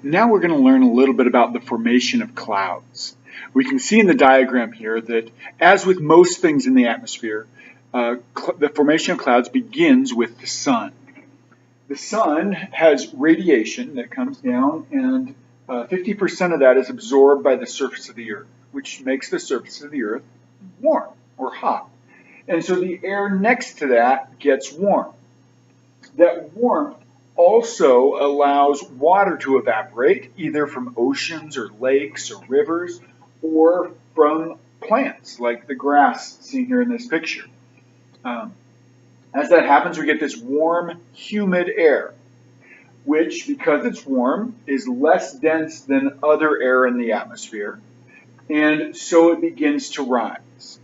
Now we're going to learn a little bit about the formation of clouds. We can see in the diagram here that, as with most things in the atmosphere, the formation of clouds begins with the sun. The sun has radiation that comes down, and 50% of that is absorbed by the surface of the earth, which makes the surface of the earth warm or hot. And so the air next to that gets warm. That warmth also allows water to evaporate, either from oceans or lakes or rivers, or from plants like the grass seen here in this picture. As that happens, we get this warm, humid air, which, because it's warm, is less dense than other air in the atmosphere, and so it begins to rise.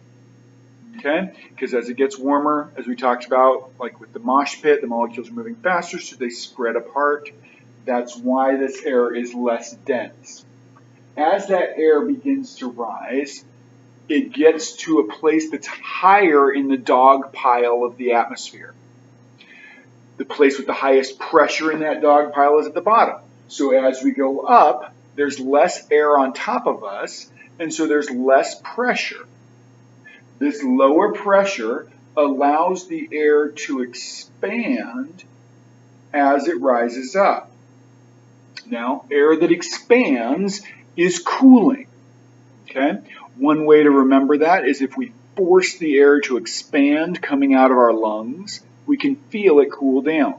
Okay? Because as it gets warmer, as we talked about, like with the mosh pit, the molecules are moving faster, so they spread apart. That's why this air is less dense. As that air begins to rise, it gets to a place that's higher in the dog pile of the atmosphere. The place with the highest pressure in that dog pile is at the bottom. So as we go up, there's less air on top of us, and so there's less pressure. This lower pressure allows the air to expand as it rises up. Now, air that expands is cooling. Okay? One way to remember that is if we force the air to expand coming out of our lungs, we can feel it cool down.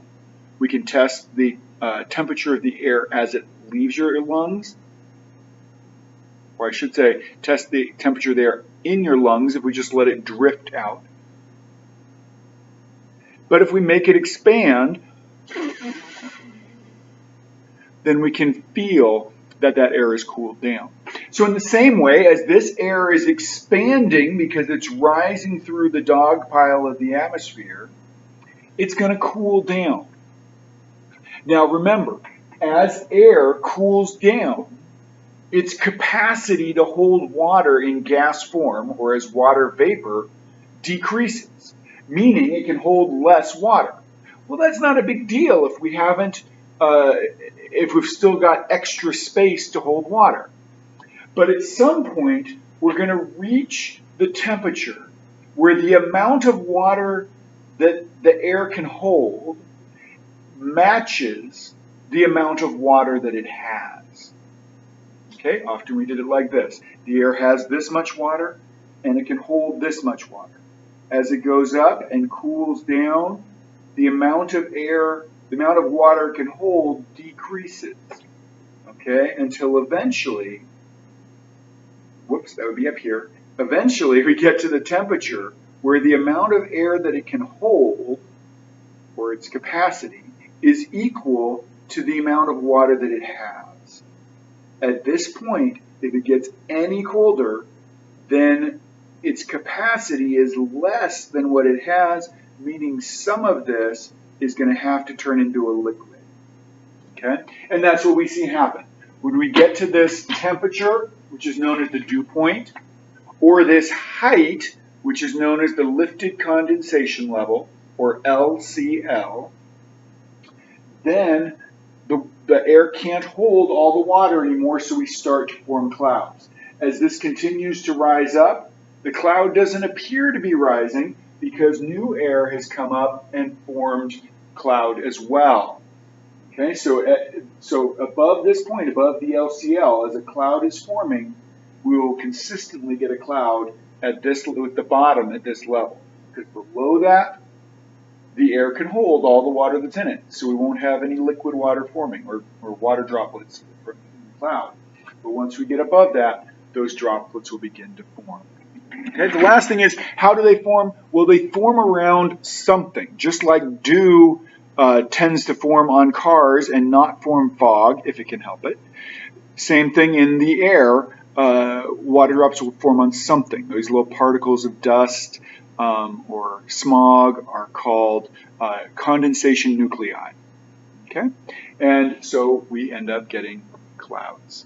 We can test the temperature of the air as it leaves your lungs, or I should say, test the temperature there in your lungs if we just let it drift out. But if we make it expand, then we can feel that that air is cooled down. So in the same way, as this air is expanding because it's rising through the dog pile of the atmosphere, it's going to cool down. Now remember, as air cools down, its capacity to hold water in gas form, or as water vapor, decreases, meaning it can hold less water. Well, that's not a big deal if we haven't, if we've still got extra space to hold water. But at some point, we're going to reach the temperature where the amount of water that the air can hold matches the amount of water that it has. Okay, often we did it like this. The air has this much water, and it can hold this much water. As it goes up and cools down, the amount of air, the amount of water it can hold decreases. Okay, until eventually, whoops, that would be up here. Eventually, we get to the temperature where the amount of air that it can hold, or its capacity, is equal to the amount of water that it has. At this point, if it gets any colder, then its capacity is less than what it has, meaning some of this is going to have to turn into a liquid. Okay? And that's what we see happen. When we get to this temperature, which is known as the dew point, or this height, which is known as the lifted condensation level, or LCL, then the air can't hold all the water anymore, so we start to form clouds. As this continues to rise up, the cloud doesn't appear to be rising because new air has come up and formed cloud as well. Okay, so above this point, above the LCL, as a cloud is forming, we will consistently get a cloud at the bottom at this level. Because below that, the air can hold all the water that's in it, so we won't have any liquid water forming or water droplets from the cloud. But once we get above that, those droplets will begin to form. Okay, the last thing is, how do they form? Well, they form around something, just like dew tends to form on cars and not form fog, if it can help it. Same thing in the air, water drops will form on something. Those little particles of dust or smog are called condensation nuclei. Okay? And so we end up getting clouds.